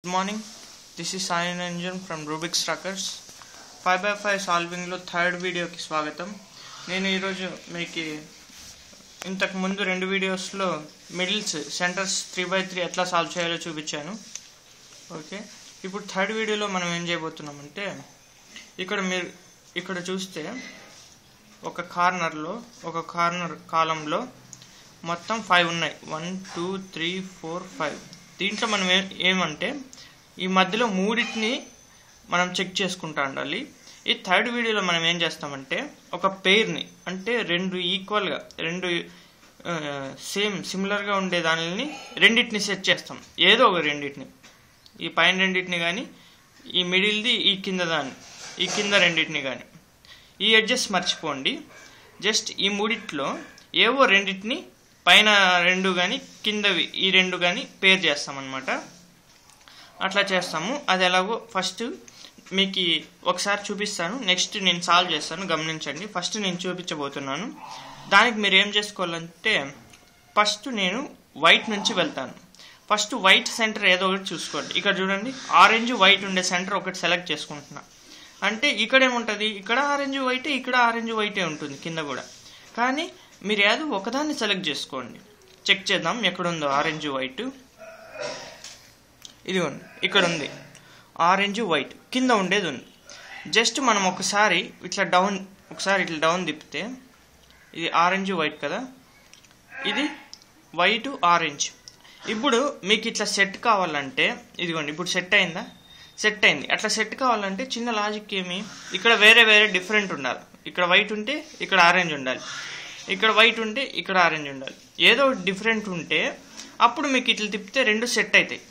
Good morning, this is Sai Ranjan from Rubik's Trackers. 5x5 solving లో third వీడియోకి స్వాగతం. నేను ఈరోజు మీకు ఇంతకు ముందు రెండు వీడియోస్లో మిడిల్స్ సెంటర్స్ 3x3 ఎట్లా సాల్వ్ చేయాలో చూపించాను. ఓకే, ఇప్పుడు థర్డ్ వీడియోలో మనం ఏం చేయబోతున్నామంటే మీరు ఇక్కడ చూస్తే ఒక కార్నర్ కాలంలో మొత్తం 5 ఉన్నాయి. 1 2 3 4 5. దీంట్లో మనం ఏమంటే ఈ మధ్యలో మూడింటిని మనం చెక్ చేసుకుంటా ఉండాలి. ఈ థర్డ్ వీడియోలో మనం ఏం చేస్తామంటే ఒక పెయిర్ని, అంటే రెండు ఈక్వల్గా సిమిలర్గా ఉండే దానిని రెండింటిని సెట్ చేస్తాం. ఏదో ఒక రెండింటిని, ఈ పైన రెండింటిని కానీ, ఈ మిడిల్ది ఈ కింద రెండింటిని కానీ. ఈ ఎడ్జెస్ మర్చిపోండి. జస్ట్ ఈ మూడిట్లో ఏవో రెండింటిని పైన రెండు కానీ కిందవి ఈ రెండు కానీ పేర్ చేస్తామన్నమాట. అట్లా చేస్తాము. అది ఎలాగో ఫస్ట్ మీకు ఒకసారి చూపిస్తాను, నెక్స్ట్ నేను సాల్వ్ చేస్తాను. గమనించండి, ఫస్ట్ నేను చూపించబోతున్నాను. దానికి మీరు ఏం చేసుకోవాలంటే ఫస్ట్ నేను వైట్ నుంచి వెళ్తాను. ఫస్ట్ వైట్ సెంటర్ ఏదో ఒకటి చూసుకోండి. ఇక్కడ చూడండి, ఆరెంజ్ వైట్ ఉండే సెంటర్ ఒకటి సెలెక్ట్ చేసుకుంటున్నా. అంటే ఇక్కడ ఏముంటుంది, ఇక్కడ ఆరెంజ్ వైటే, ఇక్కడ ఆరెంజ్ వైటే ఉంటుంది కింద కూడా. కానీ మీరు ఏదో ఒకదాన్ని సెలెక్ట్ చేసుకోండి. చెక్ చేద్దాం ఎక్కడుందో ఆరెంజ్ వైట్. ఇదిగోండి, ఇక్కడ ఉంది ఆరెంజ్ వైట్, కింద ఉండేది ఉంది. జస్ట్ మనం ఒకసారి ఇట్లా డౌన్ తిప్పితే ఇది ఆరెంజ్ వైట్ కదా, ఇది వైట్ ఆరెంజ్. ఇప్పుడు మీకు ఇట్లా సెట్ కావాలంటే ఇదిగోండి, ఇప్పుడు సెట్ అయిందా? సెట్ అయింది. అట్లా సెట్ కావాలంటే చిన్న లాజిక్ ఏమి, ఇక్కడ వేరే డిఫరెంట్ ఉండాలి. ఇక్కడ వైట్ ఉంటే ఇక్కడ ఆరెంజ్ ఉండాలి, ఇక్కడ వైట్ ఉంటే ఇక్కడ ఆరెంజ్ ఉండాలి. ఏదో డిఫరెంట్ ఉంటే అప్పుడు మీకు ఇట్లా తిప్పితే రెండు సెట్ అవుతాయి.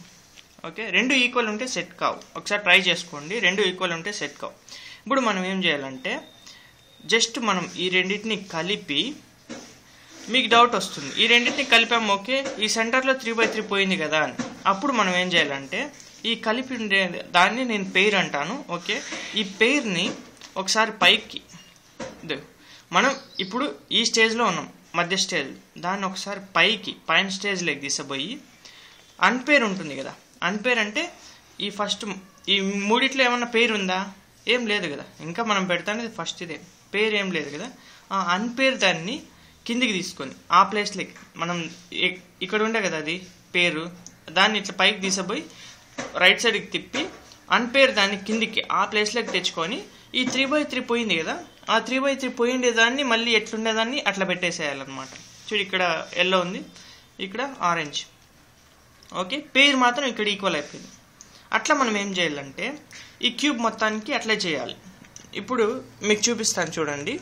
ఓకే, రెండు ఈక్వల్ ఉంటే సెట్ కావు. ఒకసారి ట్రై చేసుకోండి, రెండు ఈక్వల్ ఉంటే సెట్ కావు. ఇప్పుడు మనం ఏం చేయాలంటే జస్ట్ మనం ఈ రెండింటిని కలిపి, మీకు డౌట్ వస్తుంది ఈ రెండింటిని కలిపాము, ఓకే ఈ సెంటర్లో 3x3 పోయింది కదా అని. అప్పుడు మనం ఏం చేయాలంటే ఈ కలిపి ఉండే దాన్ని నేను పెయిర్ అంటాను. ఓకే, ఈ పెయిర్ని ఒకసారి పైకి, మనం ఇప్పుడు ఈ స్టేజ్లో ఉన్నాం, మధ్య స్టేజ్, దాన్ని ఒకసారి పైన స్టేజ్లోకి తీసిపోయి అన్పేర్ ఉంటుంది కదా. అన్పేర్ అంటే ఈ మూడిట్లో ఏమన్నా పేరు ఉందా? ఏం లేదు కదా. ఇంకా మనం పెడతానేది ఫస్ట్ ఇదే, పేరు ఏం లేదు కదా. ఆ అన్పేర్ దాన్ని కిందికి తీసుకొని ఆ ప్లేస్లోకి, మనం ఇక్కడ ఉండే కదా అది పేరు, దాన్ని ఇట్లా పైకి తీసిపోయి రైట్ సైడ్కి తిప్పి అన్పేర్ దాన్ని కిందికి ఆ ప్లేస్లోకి తెచ్చుకొని ఈ 3x3 పోయింది కదా, ఆ 3x3 పోయిండేదాన్ని మళ్ళీ ఎట్లుండేదాన్ని అట్లా పెట్టేసేయాలన్నమాట. చూడు, ఇక్కడ ఎల్లో ఉంది, ఇక్కడ ఆరెంజ్. ఓకే, పేరు మాత్రం ఇక్కడ ఈక్వల్ అయిపోయింది. అట్లా మనం ఏం చేయాలంటే ఈ క్యూబ్ మొత్తానికి అట్లే చేయాలి. ఇప్పుడు మీకు చూపిస్తాను చూడండి.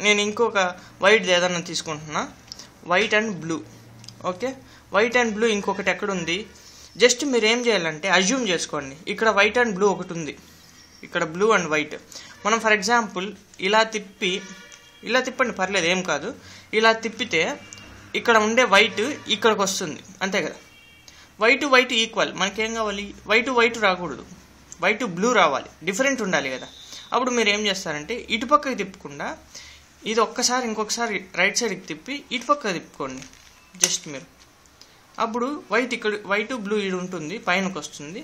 నేను ఇంకొక వైట్ ఏదన్నా తీసుకుంటున్నా, white and blue. Okay, white and blue ఇంకొకటి ఎక్కడుంది, జస్ట్ మీరు ఏం చేయాలంటే అజ్యూమ్ చేసుకోండి ఇక్కడ వైట్ అండ్ బ్లూ ఒకటి ఉంది, ఇక్కడ బ్లూ అండ్ వైట్. మనం ఫర్ ఎగ్జాంపుల్ ఇలా తిప్పండి, పర్లేదు ఏం కాదు. ఇలా తిప్పితే ఇక్కడ ఉండే వైట్ ఇక్కడికి వస్తుంది, అంతే కదా. వైట్ ఈక్వల్, మనకేం కావాలి, వైట్ రాకూడదు, వైట్ బ్లూ రావాలి, డిఫరెంట్ ఉండాలి కదా. అప్పుడు మీరు ఏం చేస్తారంటే ఇటుపక్కకి తిప్పకుండా ఇది ఇంకొకసారి రైట్ సైడ్కి తిప్పి ఇటుపక్కకి తిప్పుకోండి జస్ట్ మీరు. అప్పుడు వైట్ బ్లూ ఇది ఉంటుంది, పైనకి వస్తుంది,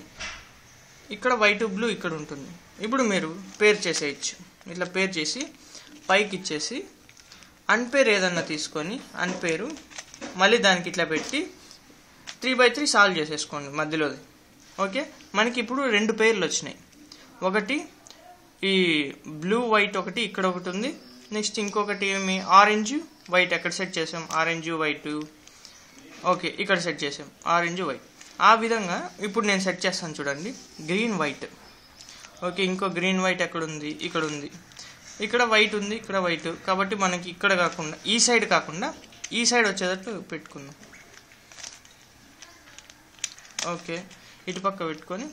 ఇక్కడ వైట్ బ్లూ ఇక్కడ ఉంటుంది. ఇప్పుడు మీరు పేర్ చేసేయచ్చు. ఇట్లా పేర్ చేసి పైకి ఇచ్చేసి అన్పేర్ ఏదన్నా తీసుకొని అన్పేరు మళ్ళీ దానికి ఇట్లా పెట్టి 3x3 సాల్వ్ చేసేసుకోండి మధ్యలోది. ఓకే, మనకి ఇప్పుడు రెండు పేర్లు వచ్చినాయి. ఒకటి ఈ బ్లూ వైట్, ఒకటి ఇక్కడ ఒకటి ఉంది. నెక్స్ట్ ఇంకొకటి ఏమి ఆరెంజ్ వైట్, ఎక్కడ సెట్ చేసాం ఆరెంజ్ వైట్. ఓకే, ఇక్కడ సెట్ చేసాం ఆరెంజ్ వైట్. ఆ విధంగా ఇప్పుడు నేను సెట్ చేస్తాను చూడండి, గ్రీన్ వైట్. ఓకే, ఇంకో గ్రీన్ వైట్ ఎక్కడ ఉంది, ఇక్కడ ఉంది. ఇక్కడ వైట్ ఉంది, ఇక్కడ వైట్. కాబట్టి మనకి ఇక్కడ కాకుండా ఈ సైడ్ వచ్చేటట్టు పెట్టుకుందాం. ఓకే, ఇటుపక్క పెట్టుకొని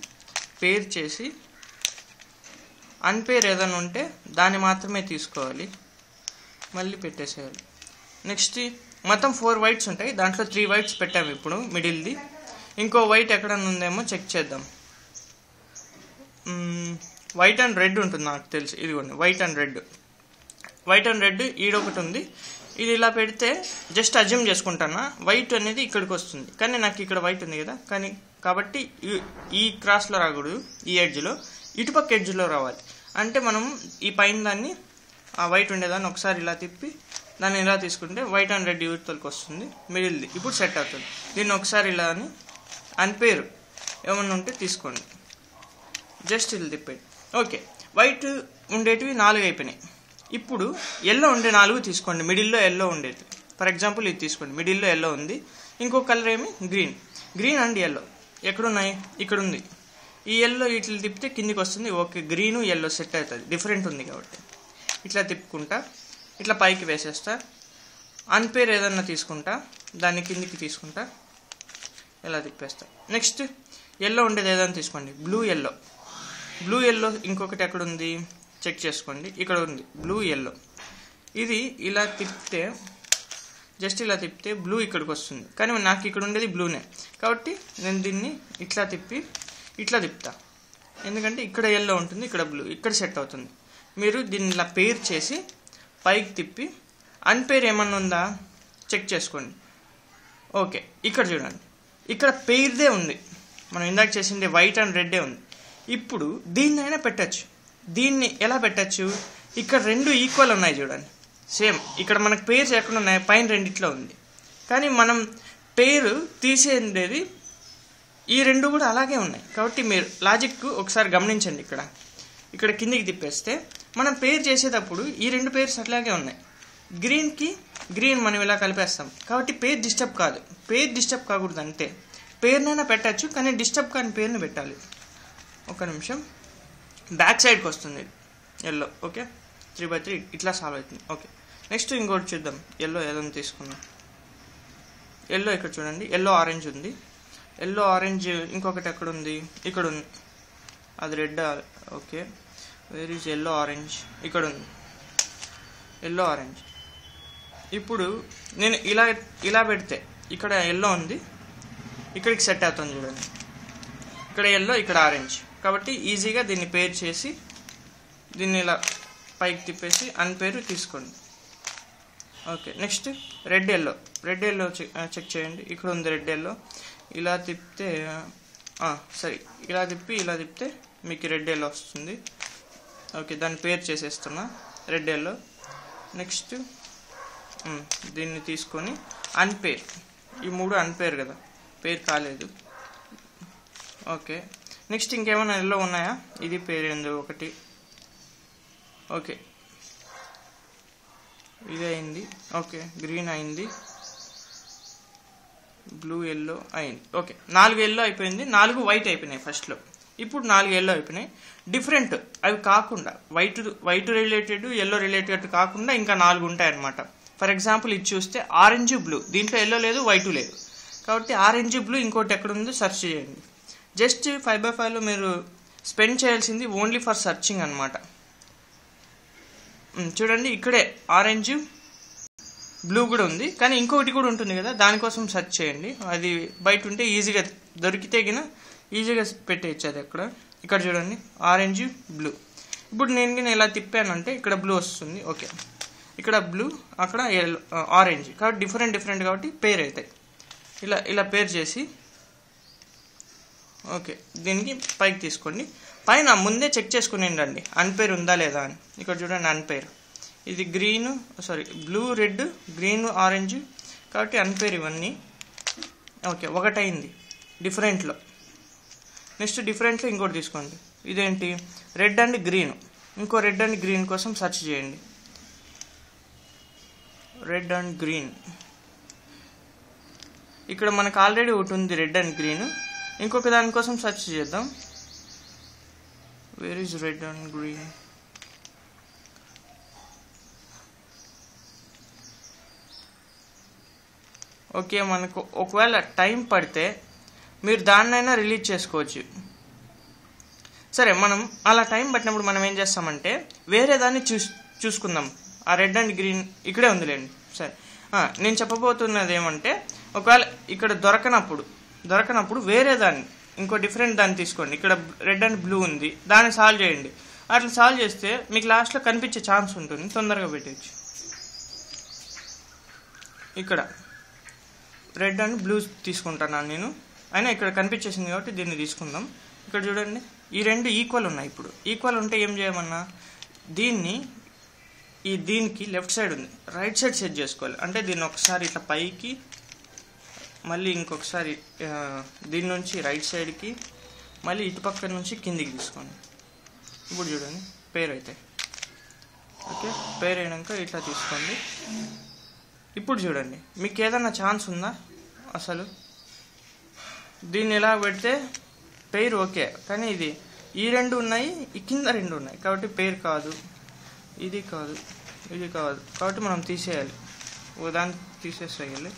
పేర్ చేసి అన్పేర్ ఏదైనా ఉంటే దాన్ని మాత్రమే తీసుకోవాలి, మళ్ళీ పెట్టేసేయాలి. నెక్స్ట్ మొత్తం 4 వైట్స్ ఉంటాయి, దాంట్లో 3 వైట్స్ పెట్టాము. ఇప్పుడు మిడిల్ది ఇంకో వైట్ ఎక్కడన్నా ఉందేమో చెక్ చేద్దాం. వైట్ అండ్ రెడ్ ఉంటుంది నాకు తెలిసి, ఇదిగోండి వైట్ అండ్ రెడ్ ఈడొకటి ఉంది. ఇది ఇలా పెడితే జస్ట్ అజ్యూమ్ చేసుకుంటానా వైట్ అనేది ఇక్కడికి వస్తుంది, కానీ నాకు ఇక్కడ వైట్ ఉంది కదా, కాబట్టి ఈ క్రాస్లో రాకూడదు, ఈ ఎడ్జ్లో, ఇటుపక్క ఎడ్జ్లో రావాలి. అంటే మనం ఈ పైన దాన్ని ఆ వైట్ ఉండేదాన్ని ఒకసారి ఇలా తిప్పి దాన్ని ఇలా తీసుకుంటే వైట్ అండ్ రెడ్ యూతల్కి వస్తుంది, మిడిల్ది ఇప్పుడు సెట్ అవుతుంది. దీన్ని ఒకసారి ఇలా అని అన్పేర్ ఏమన్నా ఉంటే తీసుకోండి, జస్ట్ ఇలా తిప్పేది. ఓకే, వైట్ ఉండేటివి 4 అయిపోయినాయి. ఇప్పుడు ఎల్లో ఉండే 4 తీసుకోండి, మిడిల్లో ఎల్లో ఉండేది. ఫర్ ఎగ్జాంపుల్ ఇది తీసుకోండి, మిడిల్లో ఎల్లో ఉంది. ఇంకో కలర్ ఏమి గ్రీన్ అండ్ ఎల్లో ఎక్కడున్నాయి, ఇక్కడ ఉంది. ఈ ఎల్లో ఇట్లా తిప్పితే కిందికి వస్తుంది. ఓకే, గ్రీను ఎల్లో సెట్ అవుతుంది, డిఫరెంట్ ఉంది కాబట్టి. ఇట్లా తిప్పుకుంటా ఇట్లా పైకి వేసేస్తా. అన్పేర్ ఏదన్నా తీసుకుంటా, దాన్ని కిందికి తీసుకుంటా, ఇలా తిప్పేస్తా. నెక్స్ట్ ఎల్లో ఉండేది ఏదైనా తీసుకోండి, బ్లూ ఎల్లో ఇంకొకటి ఎక్కడ ఉంది చెక్ చేసుకోండి, ఇక్కడ ఉంది బ్లూ ఎల్లో. ఇది ఇలా తిప్పితే, జస్ట్ ఇలా తిప్పితే బ్లూ ఇక్కడికి వస్తుంది, కానీ నాకు ఇక్కడ ఉండేది బ్లూనే కాబట్టి నేను దీన్ని ఇట్లా తిప్పుతా. ఎందుకంటే ఇక్కడ ఎల్లో ఉంటుంది, ఇక్కడ బ్లూ, ఇక్కడ సెట్ అవుతుంది. మీరు దీన్ని ఇలా పేర్ చేసి పైకి తిప్పి అన్పేర్ ఏమన్నా ఉందా చెక్ చేసుకోండి. ఓకే, ఇక్కడ చూడండి, ఇక్కడ పెయిర్దే ఉంది, మనం ఇందాక చేసింది వైట్ అండ్ రెడ్డే ఉంది. ఇప్పుడు దీన్నైనా పెట్టచ్చు. దీన్ని ఎలా పెట్టచ్చు, ఇక్కడ 2 ఈక్వల్ ఉన్నాయి చూడండి, సేమ్. ఇక్కడ మనకు పేర్స్ ఎక్కడ ఉన్నాయి, పైన రెండిట్లో ఉంది. కానీ మనం పేరు తీసేది ఈ 2 కూడా అలాగే ఉన్నాయి. కాబట్టి మీరు లాజిక్ ఒకసారి గమనించండి. ఇక్కడ కిందికి తిప్పేస్తే మనం పేరు చేసేటప్పుడు ఈ 2 పేర్స్ అట్లాగే ఉన్నాయి. గ్రీన్కి గ్రీన్ మనం ఇలా కలిపేస్తాం కాబట్టి పేరు డిస్టర్బ్ కాదు. పేరు డిస్టర్బ్ కాకూడదు అంతే. పేరునైనా పెట్టచ్చు, కానీ డిస్టర్బ్ కాని పేరుని పెట్టాలి. ఒక నిమిషం, బ్యాక్ సైడ్కి వస్తుంది ఎల్లో. ఓకే, 3/3 ఇట్లా సాల్వ్ అవుతుంది. ఓకే, నెక్స్ట్ ఇంకోటి చూద్దాం. ఎల్లో ఏదైనా తీసుకుందాం. ఎల్లో ఇక్కడ చూడండి, ఎల్లో ఆరెంజ్ ఉంది. ఎల్లో ఆరెంజ్ ఇంకొకటి ఎక్కడ ఉంది, ఇక్కడ ఉంది, అది red. Okay, where is yellow orange, ఇక్కడ ఉంది ఎల్లో ఆరెంజ్. ఇప్పుడు నేను ఇలా పెడితే ఇక్కడ ఎల్లో ఉంది, ఇక్కడికి సెట్ అవుతుంది చూడండి. ఇక్కడ ఎల్లో, ఇక్కడ ఆరెంజ్. కాబట్టి ఈజీగా దీన్ని పేర్ చేసి దీన్ని ఇలా పైకి తిప్పేసి అన్పేరు తీసుకోండి. Okay, next red yellow check చేయండి. ఇక్కడ ఉంది రెడ్ ఎల్లో. ఇలా తిప్పితే సరే, ఇలా తిప్పితే మీకు రెడ్ ఎల్లో వస్తుంది. ఓకే, దాన్ని పేర్ చేసేస్తున్నా, రెడ్ ఎల్లో. నెక్స్ట్ దీన్ని తీసుకొని అన్పేర్. ఈ 3 అన్పేర్ కదా, పేర్ కాలేదు. ఓకే, నెక్స్ట్ ఇంకేమైనా ఎల్లో ఉన్నాయా, ఇది పేరు ఏందో ఒకటి. ఓకే, ఇది అయింది. ఓకే, గ్రీన్ అయింది, బ్లూ ఎల్లో అయింది. ఓకే, 4 ఎల్లో అయిపోయింది, 4 వైట్ అయిపోయినాయి ఫస్ట్లో. ఇప్పుడు 4 ఎల్లో అయిపోయినాయి. డిఫరెంట్ అవి కాకుండా వైట్ రిలేటెడ్, ఎల్లో రిలేటెడ్ కాకుండా ఇంకా 4 ఉంటాయన్నమాట. ఫర్ ఎగ్జాంపుల్ ఇది చూస్తే ఆరెంజ్ బ్లూ, దీంట్లో ఎల్లో లేదు, వైట్ లేదు. కాబట్టి ఆరెంజ్ బ్లూ ఇంకోటి ఎక్కడ ఉందో సెర్చ్ చేయండి. జస్ట్ 5/5లో మీరు స్పెండ్ చేయాల్సింది ఓన్లీ ఫర్ సర్చింగ్ అనమాట. చూడండి, ఇక్కడే ఆరెంజ్ బ్లూ కూడా ఉంది, కానీ ఇంకొకటి కూడా ఉంటుంది కదా, దానికోసం సెర్చ్ చేయండి. అది బయట ఉంటే ఈజీగా దొరికితే గిన ఈజీగా పెట్టేయచ్చు. అది ఇక్కడ చూడండి, ఆరెంజ్ బ్లూ. ఇప్పుడు నేను ఇలా తిప్పానంటే ఇక్కడ బ్లూ వస్తుంది. ఓకే, ఇక్కడ బ్లూ, అక్కడ ఆరెంజ్. కాబట్టి డిఫరెంట్ కాబట్టి పేర్ అవుతాయి. ఇలా పేర్ చేసి ఓకే, దీనికి పైకి తీసుకోండి. పైన ముందే చెక్ చేసుకునేయండి అన్పేర్ ఉందా లేదా అని. ఇక్కడ చూడండి అన్పేర్, ఇది బ్లూ రెడ్, గ్రీన్ ఆరెంజ్, కాబట్టి అన్పేర్ ఇవన్నీ. ఓకే, ఒకటైంది డిఫరెంట్లో. నెక్స్ట్ డిఫరెంట్లో ఇంకోటి తీసుకోండి. ఇదేంటి, రెడ్ అండ్ గ్రీన్. ఇంకో రెడ్ అండ్ గ్రీన్ కోసం సెర్చ్ చేయండి. రెడ్ అండ్ గ్రీన్, ఇక్కడ మనకు ఆల్రెడీ ఒకటి ఉంది రెడ్ అండ్ గ్రీన్. ఇంకొక దానికోసం సెర్చ్ చేద్దాం. Where is red and green? Okay, మనకు ఒకవేళ టైం పడితే మీరు దాన్నైనా రిలీజ్ చేసుకోవచ్చు. సరే, మనం అలా టైం పట్టినప్పుడు మనం ఏం చేస్తామంటే వేరే దాన్ని చూసుకుందాం. ఆ రెడ్ అండ్ గ్రీన్ ఇక్కడే ఉందిలేండి. సరే, నేను చెప్పబోతున్నది ఏమంటే, ఒకవేళ ఇక్కడ దొరకనప్పుడు వేరే దాన్ని, ఇంకో డిఫరెంట్ దాన్ని తీసుకోండి. ఇక్కడ రెడ్ అండ్ బ్లూ ఉంది, దాన్ని సాల్వ్ చేయండి. అట్లా సాల్వ్ చేస్తే మీకు లాస్ట్లో కనిపించే ఛాన్స్ ఉంటుంది, తొందరగా పెట్టచ్చు. ఇక్కడ రెడ్ అండ్ బ్లూ తీసుకుంటున్నాను నేను. అయినా ఇక్కడ కనిపించేసింది కాబట్టి దీన్ని తీసుకుందాం. ఇక్కడ చూడండి, ఈ రెండు ఈక్వల్ ఉన్నాయి. ఇప్పుడు ఈక్వల్ ఉంటే ఏం చేయమన్నా, దీనికి లెఫ్ట్ సైడ్ ఉంది, రైట్ సైడ్ సెట్ చేసుకోవాలి. అంటే దీన్ని ఒకసారి ఇట్లా పైకి, మళ్ళీ ఇంకొకసారి దీని నుంచి రైట్ సైడ్కి, మళ్ళీ ఇటు పక్క నుంచి కిందికి తీసుకోండి. ఇప్పుడు చూడండి పేర్ అవుతాయి. ఓకే, పేర్ అయినాక ఇట్లా తీసుకోండి. ఇప్పుడు చూడండి, మీకు ఏదన్నా ఛాన్స్ ఉందా అసలు? దీన్ని ఎలా పెడితే పేరు ఓకే, కానీ ఇది ఈ రెండు ఉన్నాయి, ఈ కింద రెండు ఉన్నాయి కాబట్టి పేరు కాదు, ఇది కాదు, ఇది కాదు, కాబట్టి మనం తీసేయాలి. దాన్ని తీసేసేయాలి.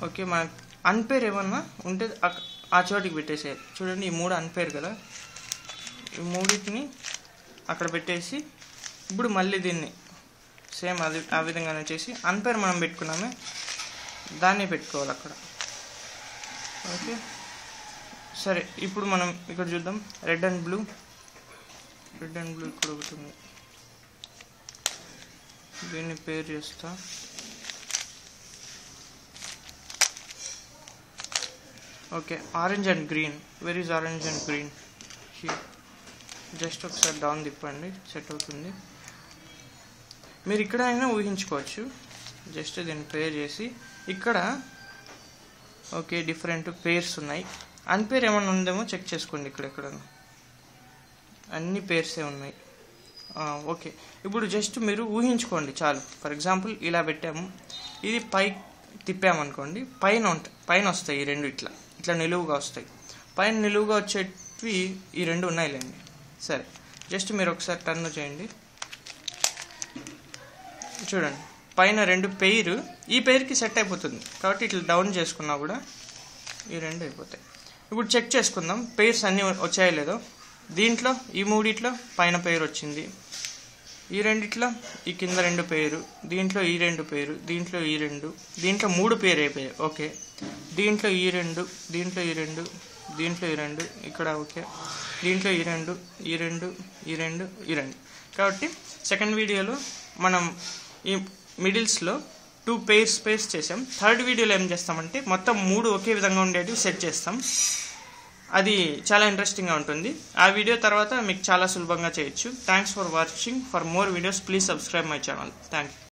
ఓకే, మనకు అన్పేర్ ఏమన్నా ఉంటే ఆ చోటికి పెట్టేసేయాలి. చూడండి, ఈ మూడు అన్పేర్ కదా, ఈ మూడింటిని అక్కడ పెట్టేసి ఇప్పుడు మళ్ళీ దీన్ని సేమ్ ఆ విధంగానే చేసి అన్పేర్ మనం పెట్టుకున్నామే దాన్ని పెట్టుకోవాలి అక్కడ. ఓకే, సరే. ఇప్పుడు మనం ఇక్కడ చూద్దాం, రెడ్ అండ్ బ్లూ ఇక్కడ ఒకటి ఉంది, దీన్ని పేర్ చేస్తా. Okay, orange and green. Where is orange and green? Just ఒకసారి డౌన్ తిప్పండి, సెట్ అవుతుంది. మీరు ఇక్కడ అయినా ఊహించుకోవచ్చు. జస్ట్ దీన్ని పేర్ చేసి ఇక్కడ ఓకే డిఫరెంట్ పేర్స్ ఉన్నాయి. అన్పేర్ ఏమైనా ఉందేమో చెక్ చేసుకోండి. ఇక్కడ అన్ని పేర్సే ఉన్నాయి. ఓకే, ఇప్పుడు జస్ట్ మీరు ఊహించుకోండి చాలు. ఫర్ ఎగ్జాంపుల్ ఇలా పెట్టాము, ఇది పై తిప్పామనుకోండి, పైన వస్తాయి ఈ రెండు, ఇట్లా నిలువుగా వస్తాయి. పైన నిలువుగా వచ్చేవి ఈ రెండు ఉన్నాయిలేండి. సరే, జస్ట్ మీరు ఒకసారి టర్న్ చేయండి. చూడండి, పైన రెండు పెయిర్ ఈ పెయిర్కి సెట్ అయిపోతుంది కాబట్టి ఇట్లా డౌన్ చేసుకున్నా కూడా ఈ రెండు అయిపోతాయి. ఇప్పుడు చెక్ చేసుకుందాం పెయిర్స్ అన్నీ వచ్చాయో లేదో. దీంట్లో ఈ మూడిట్లో పైన పెయిర్ వచ్చింది, ఈ రెండిట్లో ఈ కింద రెండు పేరు, దీంట్లో ఈ రెండు పేరు, దీంట్లో ఈ రెండు, దీంట్లో మూడు పేరు అయిపోయాయి. ఓకే, దీంట్లో ఈ రెండు, దీంట్లో ఈ రెండు, దీంట్లో ఈ రెండు, ఇక్కడ ఓకే, దీంట్లో ఈ రెండు, ఈ రెండు, ఈ రెండు, ఈ రెండు. కాబట్టి సెకండ్ వీడియోలో మనం ఈ మిడిల్స్లో 2 పేర్స్ చేసాం. థర్డ్ వీడియోలో ఏం చేస్తామంటే మొత్తం 3 ఒకే విధంగా ఉండేటివి సెట్ చేస్తాం. అది చాలా ఇంట్రెస్టింగ్గా ఉంటుంది. ఆ వీడియో తర్వాత మీకు చాలా సులభంగా చేయొచ్చు. Thanks for watching. For more videos please subscribe my channel. Thank you.